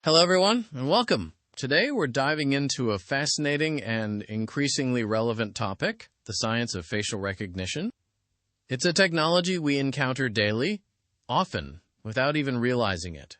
Hello, everyone, and welcome. Today, we're diving into a fascinating and increasingly relevant topic, the science of facial recognition. It's a technology we encounter daily, often, without even realizing it.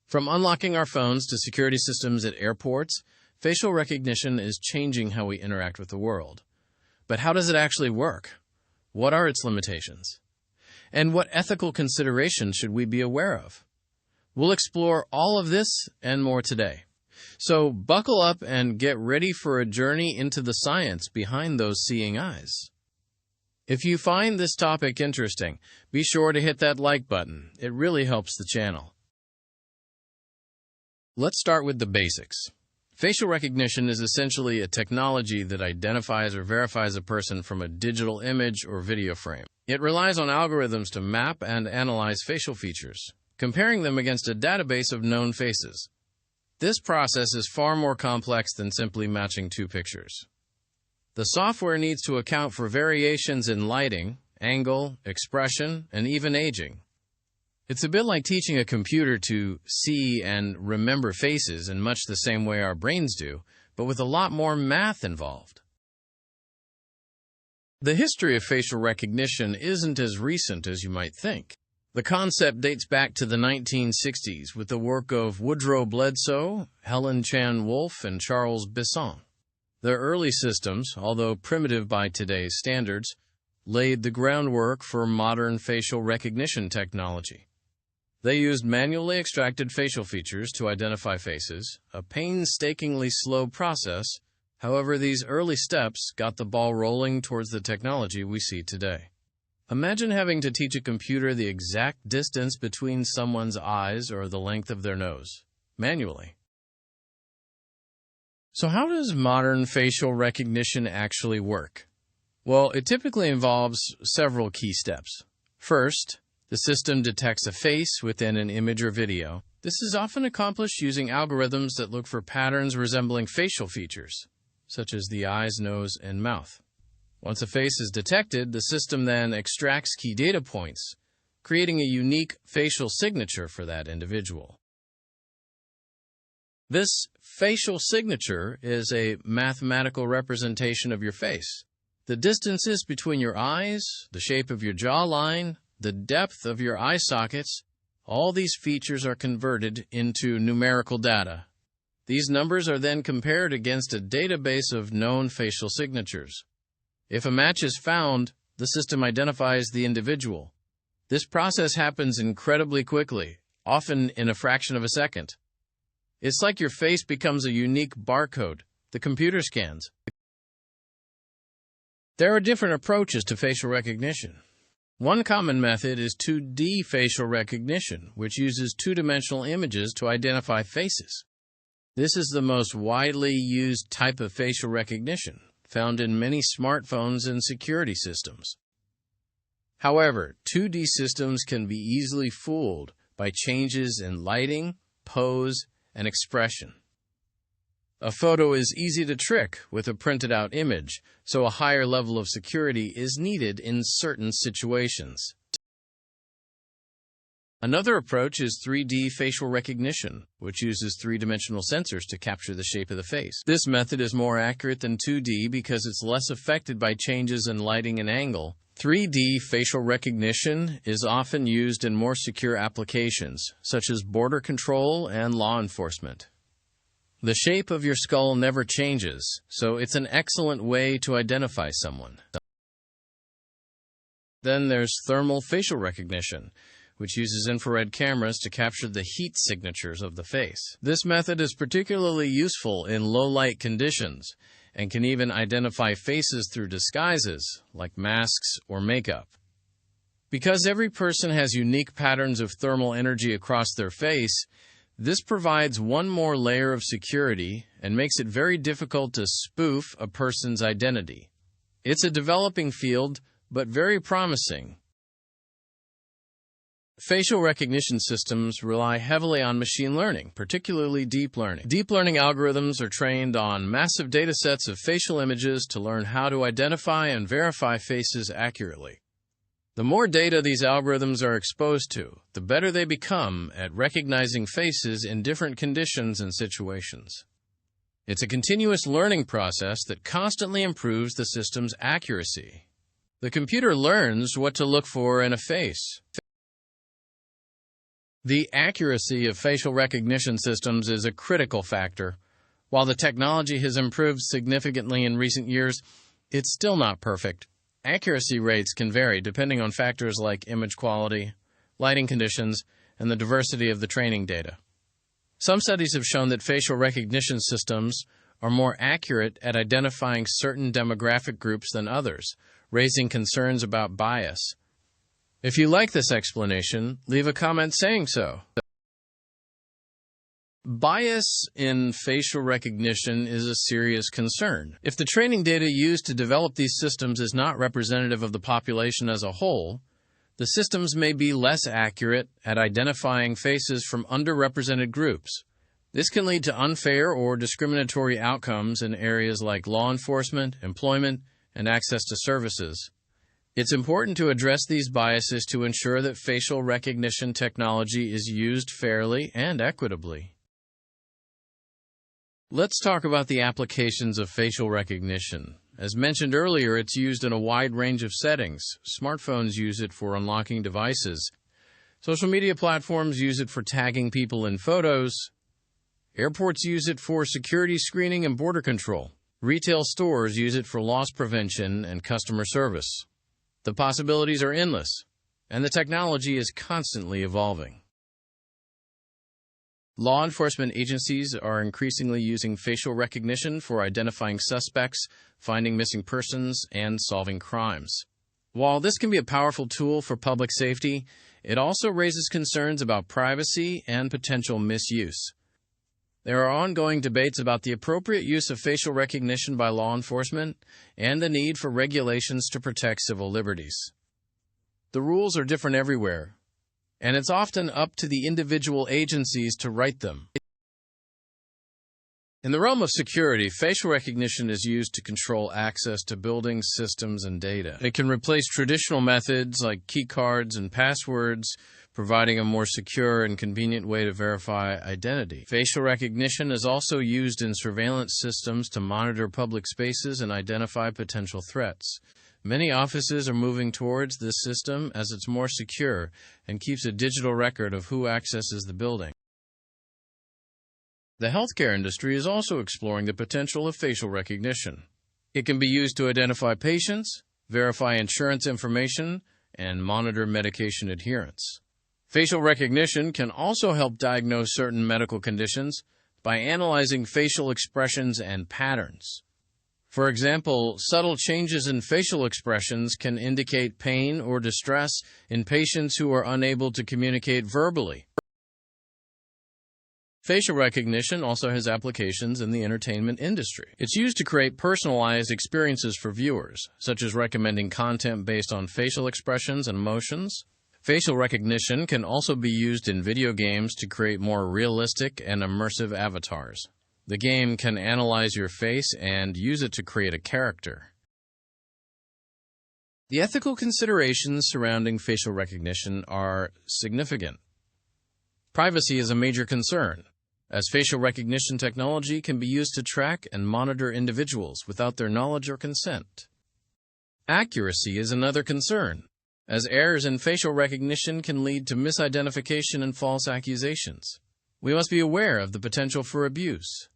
From unlocking our phones to security systems at airports, facial recognition is changing how we interact with the world. But how does it actually work? What are its limitations? And what ethical considerations should we be aware of? We'll explore all of this and more today. So buckle up and get ready for a journey into the science behind those seeing eyes. If you find this topic interesting, be sure to hit that like button. It really helps the channel. Let's start with the basics. Facial recognition is essentially a technology that identifies or verifies a person from a digital image or video frame. It relies on algorithms to map and analyze facial features, comparing them against a database of known faces. This process is far more complex than simply matching two pictures. The software needs to account for variations in lighting, angle, expression, and even aging. It's a bit like teaching a computer to see and remember faces in much the same way our brains do, but with a lot more math involved. The history of facial recognition isn't as recent as you might think. The concept dates back to the 1960s with the work of Woodrow Bledsoe, Helen Chan Wolf, and Charles Bisson. Their early systems, although primitive by today's standards, laid the groundwork for modern facial recognition technology. They used manually extracted facial features to identify faces, a painstakingly slow process. However, these early steps got the ball rolling towards the technology we see today. Imagine having to teach a computer the exact distance between someone's eyes or the length of their nose, manually. So how does modern facial recognition actually work? Well, it typically involves several key steps. First, the system detects a face within an image or video. This is often accomplished using algorithms that look for patterns resembling facial features, such as the eyes, nose, and mouth. Once a face is detected, the system then extracts key data points, creating a unique facial signature for that individual. This facial signature is a mathematical representation of your face. The distances between your eyes, the shape of your jawline, the depth of your eye sockets, all these features are converted into numerical data. These numbers are then compared against a database of known facial signatures. If a match is found, the system identifies the individual. This process happens incredibly quickly, often in a fraction of a second. It's like your face becomes a unique barcode the computer scans. There are different approaches to facial recognition. One common method is 2D facial recognition, which uses two-dimensional images to identify faces. This is the most widely used type of facial recognition, found in many smartphones and security systems. However, 2D systems can be easily fooled by changes in lighting, pose, and expression. A photo is easy to trick with a printed-out image, so a higher level of security is needed in certain situations. Another approach is 3D facial recognition, which uses three-dimensional sensors to capture the shape of the face. This method is more accurate than 2D because it's less affected by changes in lighting and angle. 3D facial recognition is often used in more secure applications, such as border control and law enforcement. The shape of your skull never changes, so it's an excellent way to identify someone. Then there's thermal facial recognition, which uses infrared cameras to capture the heat signatures of the face. This method is particularly useful in low-light conditions and can even identify faces through disguises, like masks or makeup. Because every person has unique patterns of thermal energy across their face, this provides one more layer of security and makes it very difficult to spoof a person's identity. It's a developing field, but very promising. Facial recognition systems rely heavily on machine learning, particularly deep learning. Deep learning algorithms are trained on massive data sets of facial images to learn how to identify and verify faces accurately. The more data these algorithms are exposed to, the better they become at recognizing faces in different conditions and situations. It's a continuous learning process that constantly improves the system's accuracy. The computer learns what to look for in a face. The accuracy of facial recognition systems is a critical factor. While the technology has improved significantly in recent years, it's still not perfect. Accuracy rates can vary depending on factors like image quality, lighting conditions, and the diversity of the training data. Some studies have shown that facial recognition systems are more accurate at identifying certain demographic groups than others, raising concerns about bias. If you like this explanation, leave a comment saying so. Bias in facial recognition is a serious concern. If the training data used to develop these systems is not representative of the population as a whole, the systems may be less accurate at identifying faces from underrepresented groups. This can lead to unfair or discriminatory outcomes in areas like law enforcement, employment, and access to services. It's important to address these biases to ensure that facial recognition technology is used fairly and equitably. Let's talk about the applications of facial recognition. As mentioned earlier, it's used in a wide range of settings. Smartphones use it for unlocking devices. Social media platforms use it for tagging people in photos. Airports use it for security screening and border control. Retail stores use it for loss prevention and customer service. The possibilities are endless, and the technology is constantly evolving. Law enforcement agencies are increasingly using facial recognition for identifying suspects, finding missing persons, and solving crimes. While this can be a powerful tool for public safety, it also raises concerns about privacy and potential misuse. There are ongoing debates about the appropriate use of facial recognition by law enforcement and the need for regulations to protect civil liberties. The rules are different everywhere, and it's often up to the individual agencies to write them. In the realm of security, facial recognition is used to control access to buildings, systems, and data. It can replace traditional methods like key cards and passwords, providing a more secure and convenient way to verify identity. Facial recognition is also used in surveillance systems to monitor public spaces and identify potential threats. Many offices are moving towards this system as it's more secure and keeps a digital record of who accesses the building. The healthcare industry is also exploring the potential of facial recognition. It can be used to identify patients, verify insurance information, and monitor medication adherence. Facial recognition can also help diagnose certain medical conditions by analyzing facial expressions and patterns. For example, subtle changes in facial expressions can indicate pain or distress in patients who are unable to communicate verbally. Facial recognition also has applications in the entertainment industry. It's used to create personalized experiences for viewers, such as recommending content based on facial expressions and emotions. Facial recognition can also be used in video games to create more realistic and immersive avatars. The game can analyze your face and use it to create a character. The ethical considerations surrounding facial recognition are significant. Privacy is a major concern, as facial recognition technology can be used to track and monitor individuals without their knowledge or consent. Accuracy is another concern, as errors in facial recognition can lead to misidentification and false accusations. We must be aware of the potential for abuse.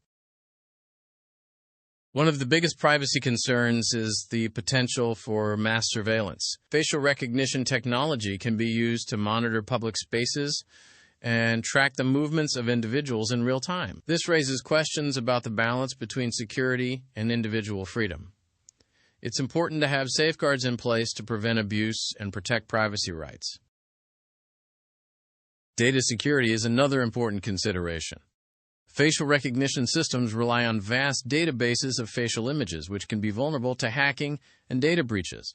One of the biggest privacy concerns is the potential for mass surveillance. Facial recognition technology can be used to monitor public spaces and track the movements of individuals in real time. This raises questions about the balance between security and individual freedom. It's important to have safeguards in place to prevent abuse and protect privacy rights. Data security is another important consideration. Facial recognition systems rely on vast databases of facial images, which can be vulnerable to hacking and data breaches.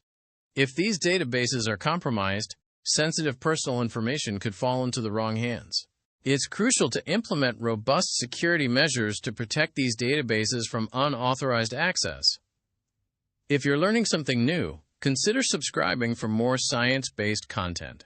If these databases are compromised, sensitive personal information could fall into the wrong hands. It's crucial to implement robust security measures to protect these databases from unauthorized access. If you're learning something new, Consider subscribing for more science-based content.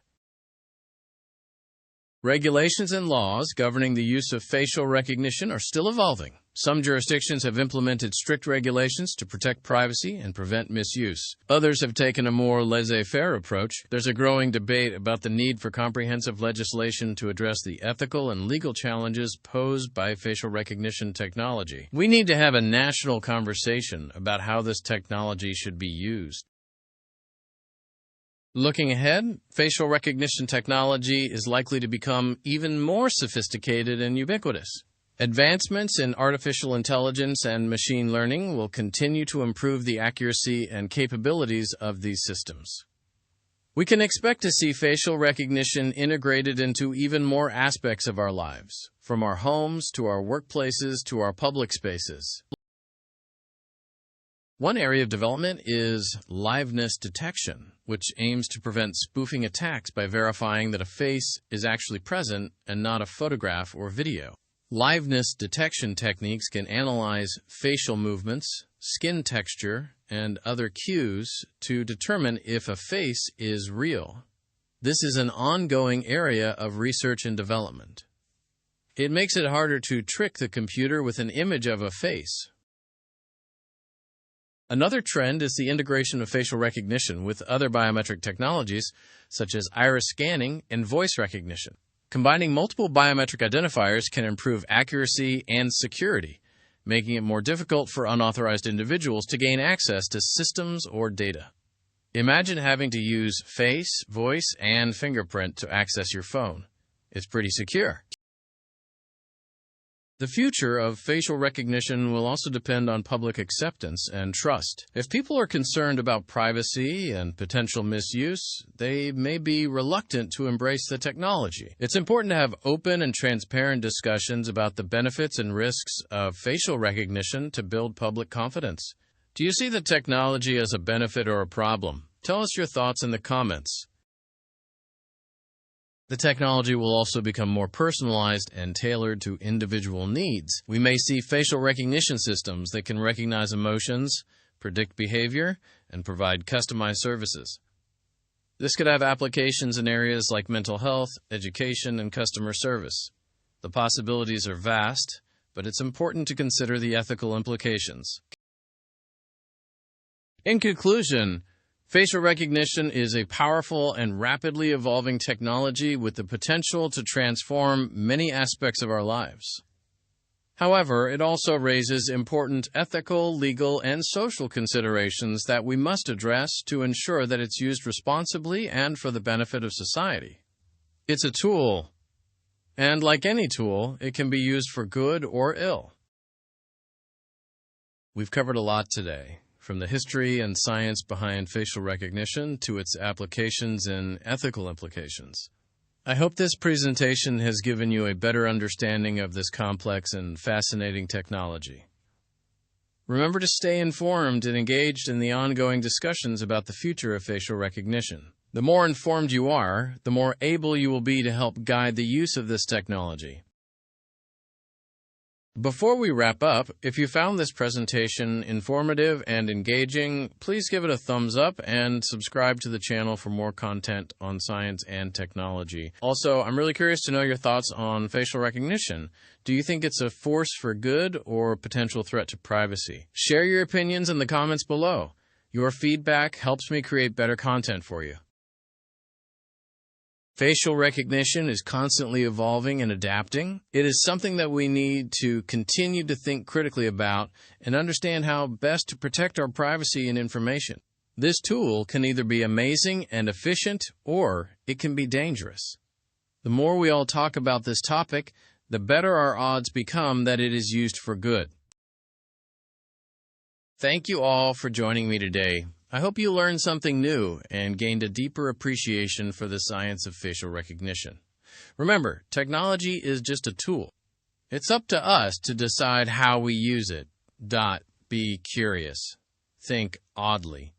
Regulations and laws governing the use of facial recognition are still evolving. Some jurisdictions have implemented strict regulations to protect privacy and prevent misuse. Others have taken a more laissez-faire approach. There's a growing debate about the need for comprehensive legislation to address the ethical and legal challenges posed by facial recognition technology. We need to have a national conversation about how this technology should be used. Looking ahead, facial recognition technology is likely to become even more sophisticated and ubiquitous. Advancements in artificial intelligence and machine learning will continue to improve the accuracy and capabilities of these systems. We can expect to see facial recognition integrated into even more aspects of our lives, from our homes to our workplaces to our public spaces. One area of development is liveness detection, which aims to prevent spoofing attacks by verifying that a face is actually present and not a photograph or video. Liveness detection techniques can analyze facial movements, skin texture, and other cues to determine if a face is real. This is an ongoing area of research and development. It makes it harder to trick the computer with an image of a face. Another trend is the integration of facial recognition with other biometric technologies, such as iris scanning and voice recognition. Combining multiple biometric identifiers can improve accuracy and security, making it more difficult for unauthorized individuals to gain access to systems or data. Imagine having to use face, voice, and fingerprint to access your phone. It's pretty secure. The future of facial recognition will also depend on public acceptance and trust. If people are concerned about privacy and potential misuse, they may be reluctant to embrace the technology. It's important to have open and transparent discussions about the benefits and risks of facial recognition to build public confidence. Do you see the technology as a benefit or a problem? Tell us your thoughts in the comments. The technology will also become more personalized and tailored to individual needs. We may see facial recognition systems that can recognize emotions, predict behavior, and provide customized services. This could have applications in areas like mental health, education, and customer service. The possibilities are vast, but it's important to consider the ethical implications. In conclusion, facial recognition is a powerful and rapidly evolving technology with the potential to transform many aspects of our lives. However, it also raises important ethical, legal, and social considerations that we must address to ensure that it's used responsibly and for the benefit of society. It's a tool, and like any tool, it can be used for good or ill. We've covered a lot today, from the history and science behind facial recognition to its applications and ethical implications. I hope this presentation has given you a better understanding of this complex and fascinating technology. Remember to stay informed and engaged in the ongoing discussions about the future of facial recognition. The more informed you are, the more able you will be to help guide the use of this technology. Before we wrap up, if you found this presentation informative and engaging, please give it a thumbs up and subscribe to the channel for more content on science and technology. Also, I'm really curious to know your thoughts on facial recognition. Do you think it's a force for good or a potential threat to privacy? Share your opinions in the comments below. Your feedback helps me create better content for you. Facial recognition is constantly evolving and adapting. It is something that we need to continue to think critically about and understand how best to protect our privacy and information. This tool can either be amazing and efficient, or it can be dangerous. The more we all talk about this topic, the better our odds become that it is used for good. Thank you all for joining me today. I hope you learned something new and gained a deeper appreciation for the science of facial recognition. Remember, technology is just a tool. It's up to us to decide how we use it. Be curious. Think oddly.